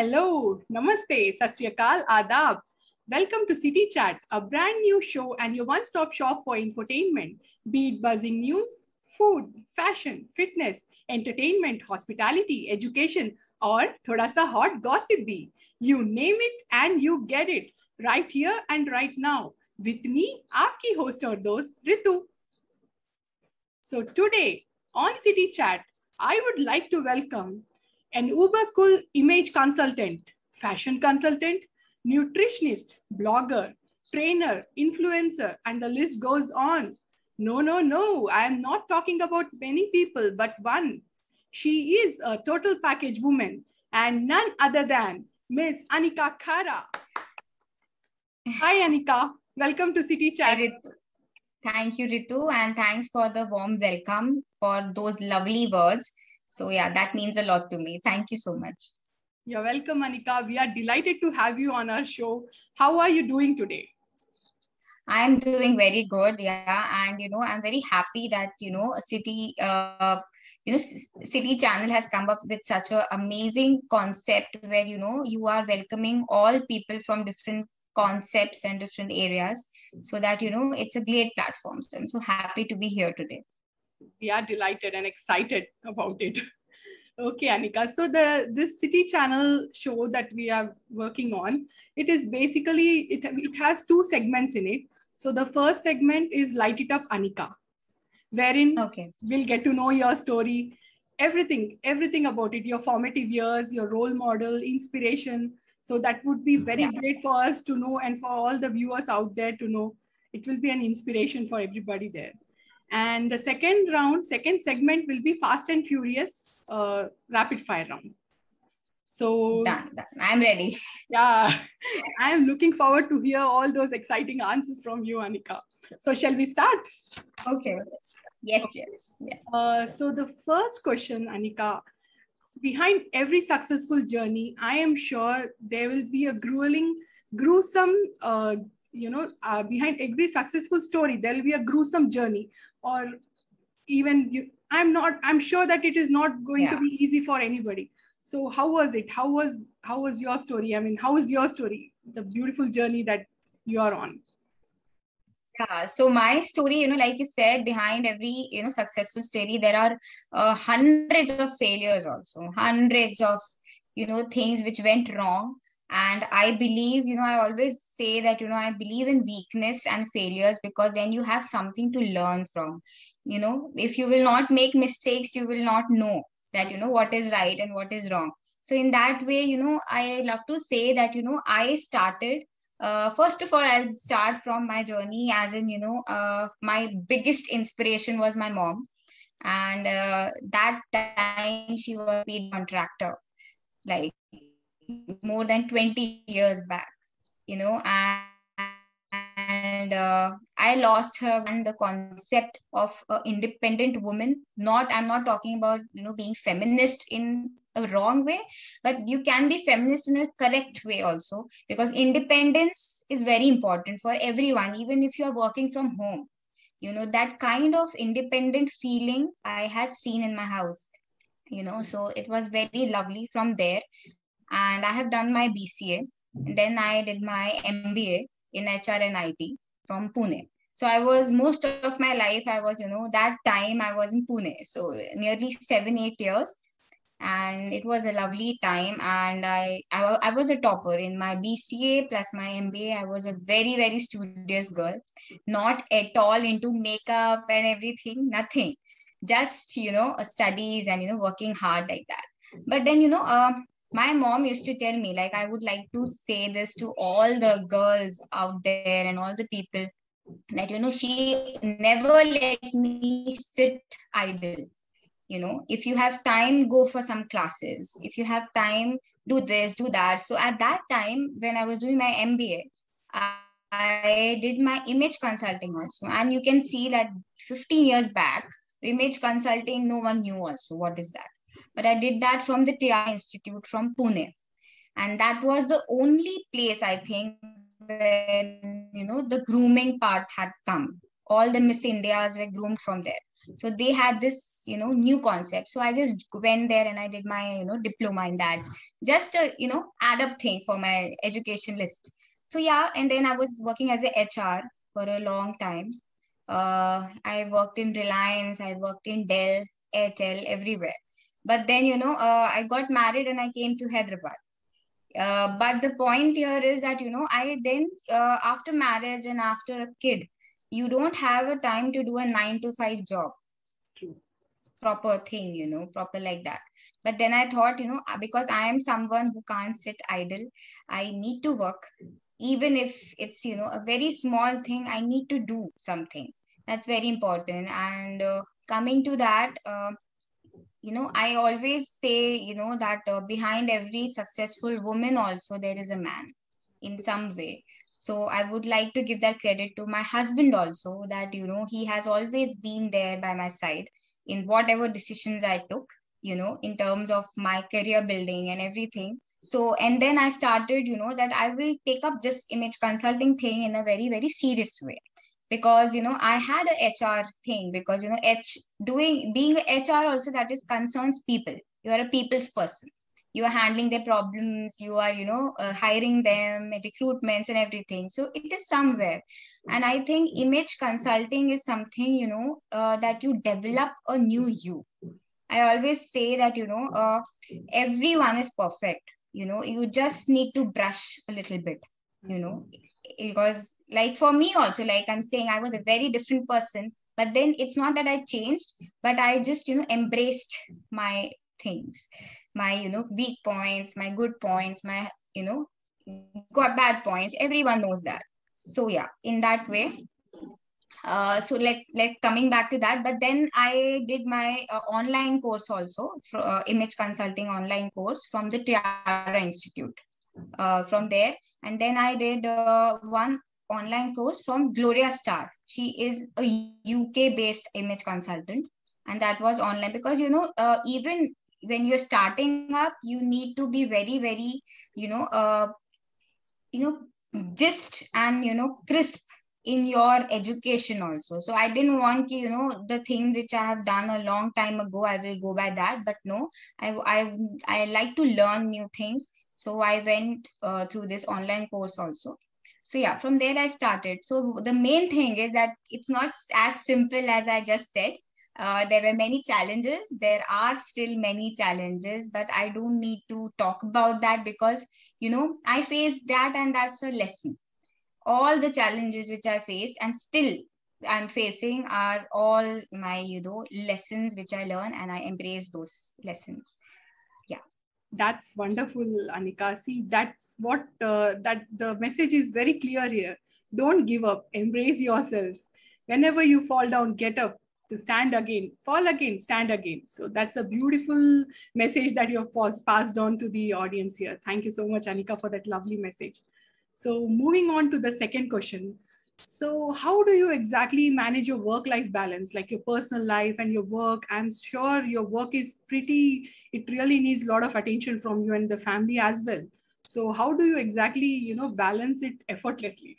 Hello, Namaste, Sat Sri Akal, Adab. Welcome to City Chat, a brand new show and your one-stop shop for infotainment, be it buzzing news, food, fashion, fitness, entertainment, hospitality, education, or thoda sa hot gossip bhi. You name it and you get it right here and right now. With me, aapki host or dost, Ritu. So today on City Chat, I would like to welcome an uber cool image consultant, fashion consultant, nutritionist, blogger, trainer, influencer, and the list goes on. No, I am not talking about many people, but one. She is a total package woman and none other than Miss Anika Khara. Hi, Anika. Welcome to City Chat. Hi, Ritu. Thank you, Ritu, and thanks for the warm welcome, for those lovely words. So yeah, that means a lot to me. Thank you so much. You're welcome, Anika. We are delighted to have you on our show. How are you doing today? I'm doing very good, yeah, and I'm very happy that City Channel has come up with such an amazing concept where you are welcoming all people from different concepts and different areas, so that it's a great platform. So I'm so happy to be here today. We are delighted and excited about it. Okay, Anika. So this City Channel show that we are working on, it is basically, it has two segments in it. So the first segment is Light It Up Anika, wherein we'll get to know your story, everything about it, your formative years, your role model, inspiration. So that would be very great for us to know and for all the viewers out there to know. It will be an inspiration for everybody there. And the second segment will be Fast and Furious rapid fire round. So done. I'm ready. Yeah, I'm looking forward to hear all those exciting answers from you, Anika. So shall we start? Okay. Yes. Yeah. So the first question, Anika, behind every successful journey, I am sure there will be a gruesome, behind every successful story, there will be a gruesome journey, or even I'm sure that it is not going to be easy for anybody. So how was it? How was your story? I mean, how is your story? The beautiful journey that you are on. Yeah, so my story, like you said, behind every, successful story, there are hundreds of failures also, hundreds of, things which went wrong. And I believe, I always say that, I believe in weakness and failures, because then you have something to learn from. If you will not make mistakes, you will not know that, what is right and what is wrong. So in that way, I love to say that, I started first of all, I'll start from my journey, as in, my biggest inspiration was my mom. And that time she was a paid contractor, like more than 20 years back, and I lost her when the concept of independent woman, I'm not talking about, being feminist in a wrong way, but you can be feminist in a correct way also, because independence is very important for everyone, even if you are working from home. That kind of independent feeling I had seen in my house, so it was very lovely from there. And I have done my BCA, and then I did my MBA in HR and IT from Pune. So I was, most of my life, I was, that time I was in Pune. So nearly 7-8 years. And it was a lovely time. And I was a topper in my BCA plus my MBA. I was a very, very studious girl, not at all into makeup and everything, nothing. Just, studies and, working hard like that. But then, my mom used to tell me, like, I would like to say this to all the girls out there and all the people, that, she never let me sit idle. If you have time, go for some classes. If you have time, do this, do that. So at that time, when I was doing my MBA, I did my image consulting also. And you can see that 15 years back, image consulting, no one knew also what is that. But I did that from the TI Institute from Pune. And that was the only place, I think, when, the grooming part had come all the Miss Indias were groomed from there. So they had this, new concept. So I just went there and I did my, diploma in that. Just a, add up thing for my education list. So yeah, and then I was working as a HR for a long time. I worked in Reliance, I worked in Dell, Airtel, everywhere. But then, I got married and I came to Hyderabad. But the point here is that, I then, after marriage and after a kid, you don't have a time to do a 9 to 5 job. True. Proper thing, proper like that. But then I thought, because I am someone who can't sit idle, I need to work. Even if it's, a very small thing, I need to do something. That's very important. And coming to that, I always say, that behind every successful woman also there is a man in some way. So I would like to give that credit to my husband also, that, he has always been there by my side in whatever decisions I took, in terms of my career building and everything. So, and then I started, that I will take up this image consulting thing in a very, very serious way, because I had a HR thing, because being a HR also, that is concerns people. You are a people's person. You are handling their problems. You are hiring them, recruitments and everything. So it is somewhere, and I think image consulting is something that you develop a new you. I always say that everyone is perfect. You just need to brush a little bit. Because like for me also, like I'm saying, I was a very different person, but then it's not that I changed, but I just embraced my things, my weak points, my good points, my got bad points. Everyone knows that. So yeah, in that way. So let's coming back to that. But then I did my online course also, image consulting online course from the Tiara Institute. From there, and then I did one online course from Gloria Star. She is a UK based image consultant, and that was online, because even when you're starting up, you need to be very, very just and crisp in your education also. So I didn't want the thing which I have done a long time ago, I will go by that. But no, I like to learn new things. So I went through this online course also. So yeah, from there I started. So the main thing is that it's not as simple as I just said. There were many challenges. There are still many challenges, but I don't need to talk about that, because, I faced that, and that's a lesson. All the challenges which I faced and still I'm facing are all my, lessons which I learn, and I embrace those lessons. Yeah. That's wonderful, Anika. See, that's what that the message is very clear here. Don't give up. Embrace yourself. Whenever you fall down, get up to stand again. Fall again, stand again. So that's a beautiful message that you have passed on to the audience here. Thank you so much, Anika, for that lovely message. So moving on to the second question. So how do you exactly manage your work-life balance, like your personal life and your work? I'm sure your work is it really needs a lot of attention from you and the family as well. So how do you exactly, balance it effortlessly?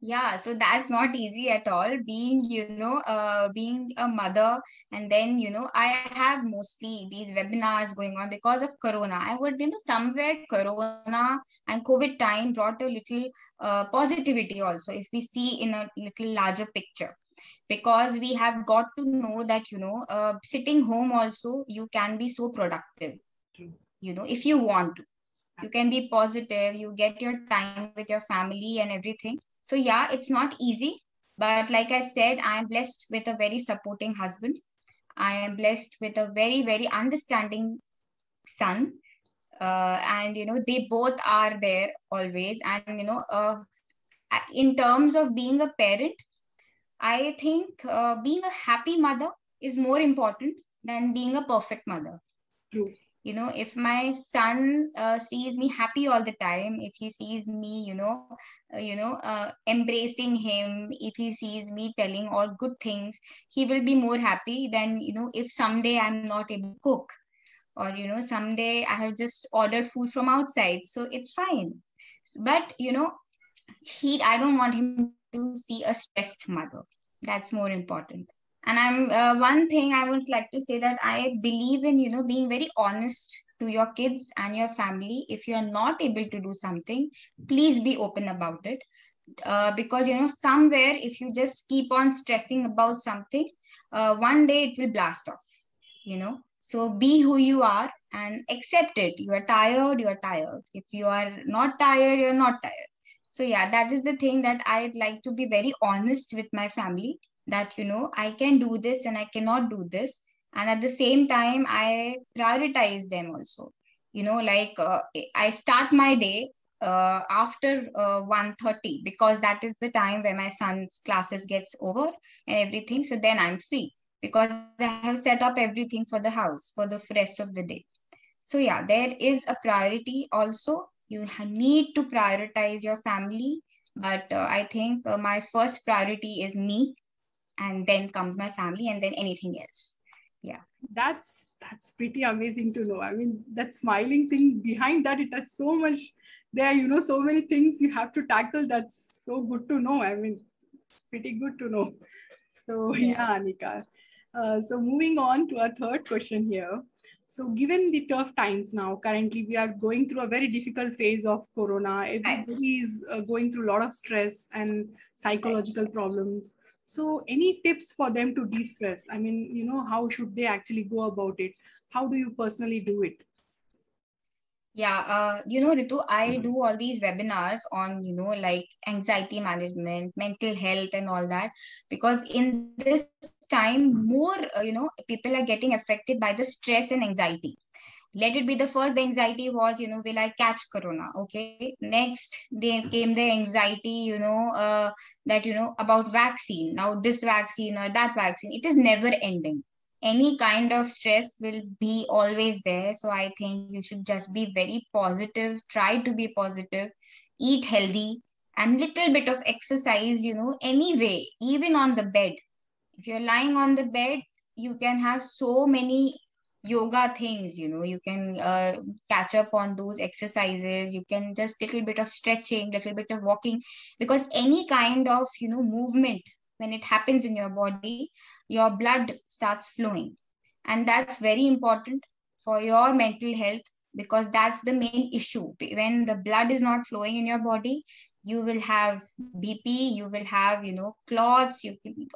Yeah, so that's not easy at all. Being a mother, and then, I have mostly these webinars going on because of Corona. I would, somewhere Corona and COVID time brought a little positivity also, if we see in a little larger picture. Because we have got to know that, sitting home also, you can be so productive, if you want to. You can be positive, you get your time with your family and everything. So yeah, it's not easy, but like I said, I am blessed with a very supporting husband. I am blessed with a very, very understanding son. And they both are there always. And in terms of being a parent, I think being a happy mother is more important than being a perfect mother. True. If my son sees me happy all the time, if he sees me embracing him, if he sees me telling all good things, he will be more happy than if someday I'm not able to cook, or someday I have just ordered food from outside. So it's fine. But I don't want him to see a stressed mother. That's more important. And I'm one thing I would like to say, that I believe in, being very honest to your kids and your family. If you are not able to do something, please be open about it. Because, somewhere, if you just keep on stressing about something, one day it will blast off, So be who you are and accept it. You are tired, you are tired. If you are not tired, you're not tired. So yeah, that is the thing, that I'd like to be very honest with my family, that, I can do this and I cannot do this. And at the same time, I prioritize them also. Like, I start my day after 1:30, because that is the time where my son's classes gets over and everything. So then I'm free, because I have set up everything for the house for the rest of the day. So yeah, there is a priority also. You need to prioritize your family. But I think my first priority is me, and then comes my family, and then anything else. Yeah. That's pretty amazing to know. I mean, that smiling thing behind that, that's so much there, so many things you have to tackle. That's so good to know. I mean, pretty good to know. So yeah, Anika. So moving on to our third question here. So given the tough times now, currently we are going through a very difficult phase of Corona. Everybody is going through a lot of stress and psychological problems. So any tips for them to de-stress? I mean, how should they actually go about it? How do you personally do it? Yeah, Ritu, I do all these webinars on, like anxiety management, mental health, and all that, because in this time, more, people are getting affected by the stress and anxiety. Let it be the first, the anxiety was, will I catch Corona? Okay. Next, they came the anxiety, that, about vaccine. Now, this vaccine or that vaccine, it is never ending. Any kind of stress will be always there. So I think you should just be very positive, try to be positive, eat healthy, and little bit of exercise, anyway, even on the bed. If you're lying on the bed, you can have so many yoga things, you can catch up on those exercises. You can just little bit of stretching, little bit of walking, because any kind of, movement, when it happens in your body, your blood starts flowing. And that's very important for your mental health, because that's the main issue. When the blood is not flowing in your body, you will have BP, you will have, clots,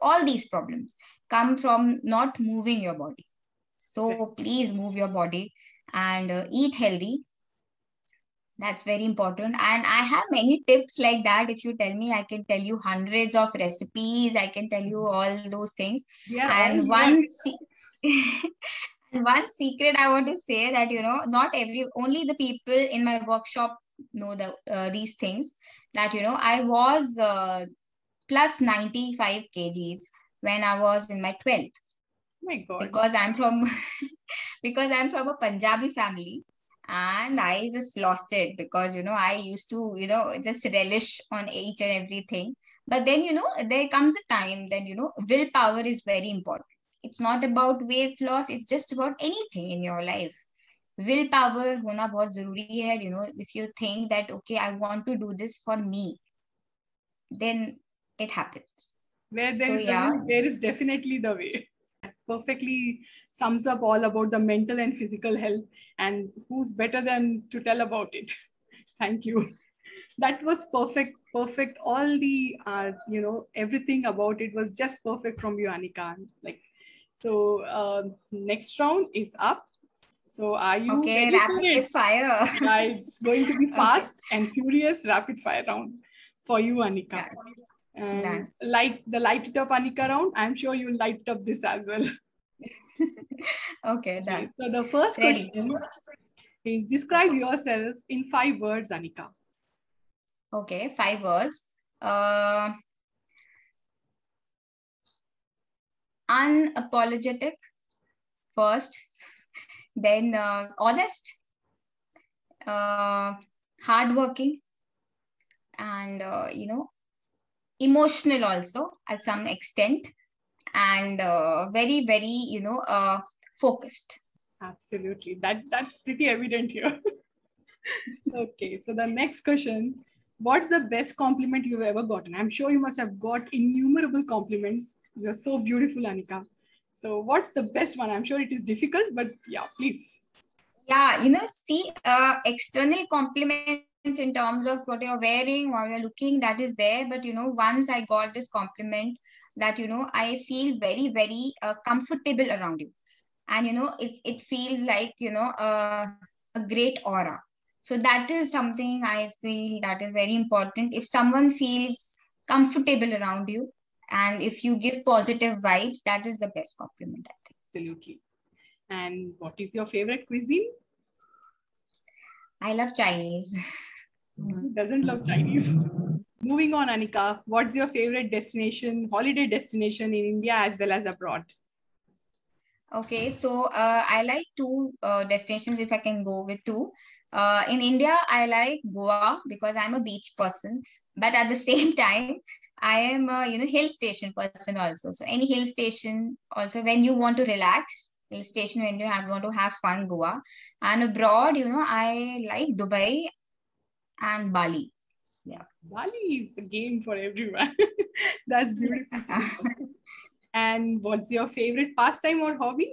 all these problems come from not moving your body. So please move your body and eat healthy. That's very important. And I have many tips like that. If you tell me, I can tell you hundreds of recipes. I can tell you all those things. And one secret I want to say, that, not only the people in my workshop know these things, that, I was plus 95 kgs when I was in my 12th. My God. Because I'm from a Punjabi family, and I just lost it, because I used to just relish on each and everything. But then there comes a time that willpower is very important. It's not about weight loss, it's just about anything in your life. Willpower hona bahut zaruri hai. If you think that, okay, I want to do this for me, then it happens. Where there is the will, there is definitely the way. Perfectly sums up all about the mental and physical health, and who's better than to tell about it. Thank you. That was perfect. All the everything about it was just perfect from you, Anika. Like, so next round is up. So are you ready rapid fire? Yeah, it's going to be fast and furious rapid fire round for you, Anika. And like the light it up Anika round, I'm sure you'll light up this as well. Okay, done. So the first question is, describe yourself in 5 words, Anika. Okay, 5 words. Unapologetic first, then honest, hardworking, and emotional also at some extent, and very, very focused. Absolutely, that's pretty evident here. Okay, so the next question What's the best compliment you've ever gotten? I'm sure you must have got innumerable compliments. You're so beautiful, Anika. So what's the best one? I'm sure it is difficult, but yeah, please. Yeah, see, external compliments in terms of what you're wearing or you're looking, that is there. But, once I got this compliment that, I feel very, very comfortable around you. And, it feels like, a great aura. So that is something I feel that is very important. If someone feels comfortable around you and if you give positive vibes, that is the best compliment, I think. Absolutely. And what is your favorite cuisine? I love Chinese. Who doesn't love Chinese? Moving on, Anika, what's your favorite destination, holiday destination in India as well as abroad? Okay, so I like two destinations if I can go with two. In India, I like Goa because I'm a beach person, but at the same time, I am a hill station person also. So any hill station also when you want to relax, hill station when you want to have fun, Goa. And abroad, I like Dubai and Bali. Yeah. Bali is a game for everyone. That's beautiful. And what's your favorite pastime or hobby?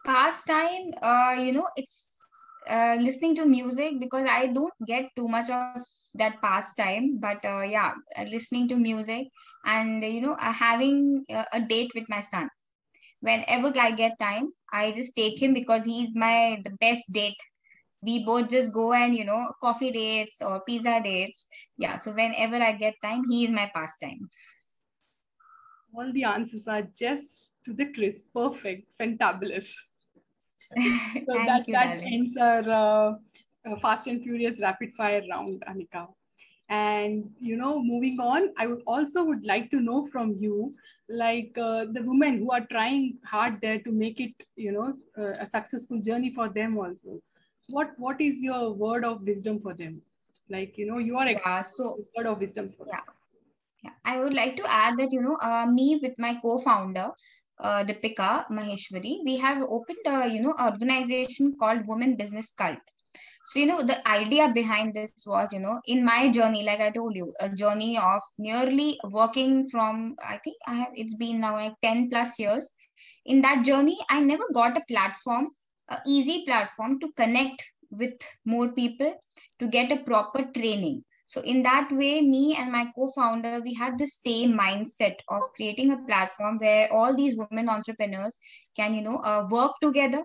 Pastime, it's listening to music because I don't get too much of that pastime. But yeah, listening to music and, having a date with my son. Whenever I get time, I just take him because he's the best date. We both just go and, coffee dates or pizza dates. Yeah, so whenever I get time, he is my pastime. All the answers are just to the crisp, perfect, fantabulous. So Thank you, that darling. ends our fast and furious rapid fire round, Anika. And moving on, I would like to know from you, like the women who are trying hard there to make it, a successful journey for them also. What is your word of wisdom for them? Like you are word of wisdom for them. Yeah, I would like to add that, me with my co-founder, Deepika Maheshwari, we have opened a, organization called Women Business Cult. So, the idea behind this was, in my journey, like I told you, a journey of nearly working from, I think it's been now like 10 plus years. In that journey, I never got a platform, a easy platform to connect with more people, to get a proper training. So in that way, me and my co-founder, we had the same mindset of creating a platform where all these women entrepreneurs can, work together,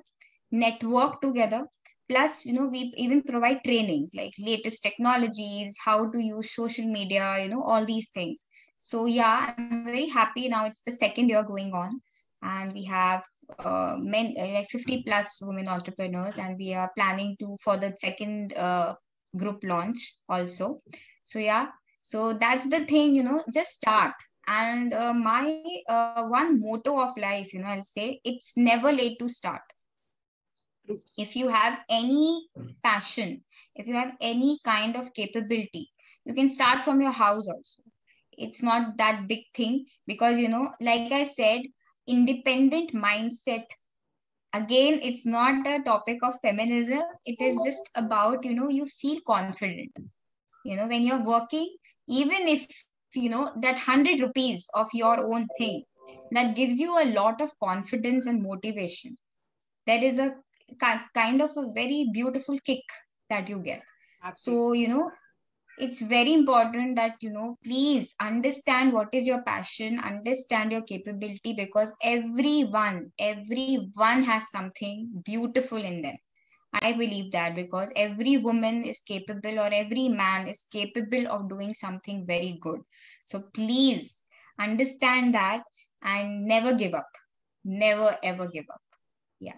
network together. Plus, we even provide trainings like latest technologies, how to use social media, all these things. So yeah, I'm very happy now. It's the second year going on, and we have like 50 plus women entrepreneurs, and we are planning to for the second group launch also. So yeah, so that's the thing, just start. And my one motto of life, I'll say it's never late to start. If you have any passion, if you have any kind of capability, you can start from your house also. It's not that big thing because, like I said, independent mindset. Again, it's not a topic of feminism. It is just about, you feel confident. When you're working, even if, that 100 rupees of your own thing, that gives you a lot of confidence and motivation. There is a kind of a very beautiful kick that you get. Absolutely. So, it's very important that, please understand what is your passion, understand your capability, because everyone has something beautiful in them. I believe that because every woman is capable or every man is capable of doing something very good. So please understand that and never give up. Never ever give up. Yeah.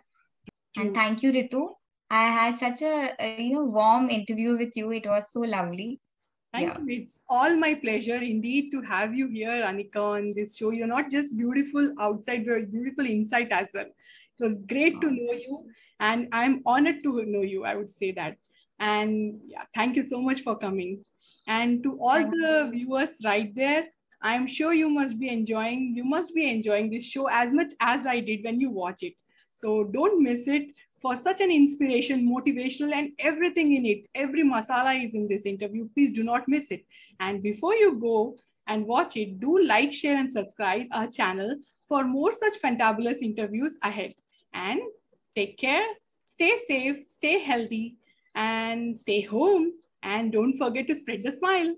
And thank you, Ritu. I had such a warm interview with you. It was so lovely. Thank you. It's all my pleasure indeed to have you here, Anika, on this show. You're not just beautiful outside, you're beautiful inside as well. It was great to know you, and I'm honored to know you, I would say that. And yeah, thank you so much for coming. And to all the viewers right there, I'm sure you must be enjoying this show as much as I did when you watch it. So don't miss it. for such an inspiration, motivational, and everything in it. Every masala is in this interview. Please do not miss it. And before you go and watch it, do like, share, and subscribe our channel for more such fantabulous interviews ahead. And take care, stay safe, stay healthy, and stay home. And don't forget to spread the smile.